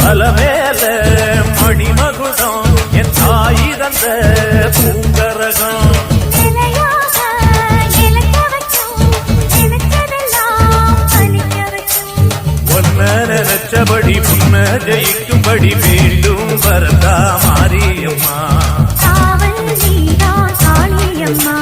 அலமேல மணிமகுடம் என் தாய் தந்த பூங்கரகம் நினைச்சபடி புன்ன ஜெயிக்கும்படி வேண்டும் வரதா மாரியம்மா. காவல் நீதான் காளியம்மா.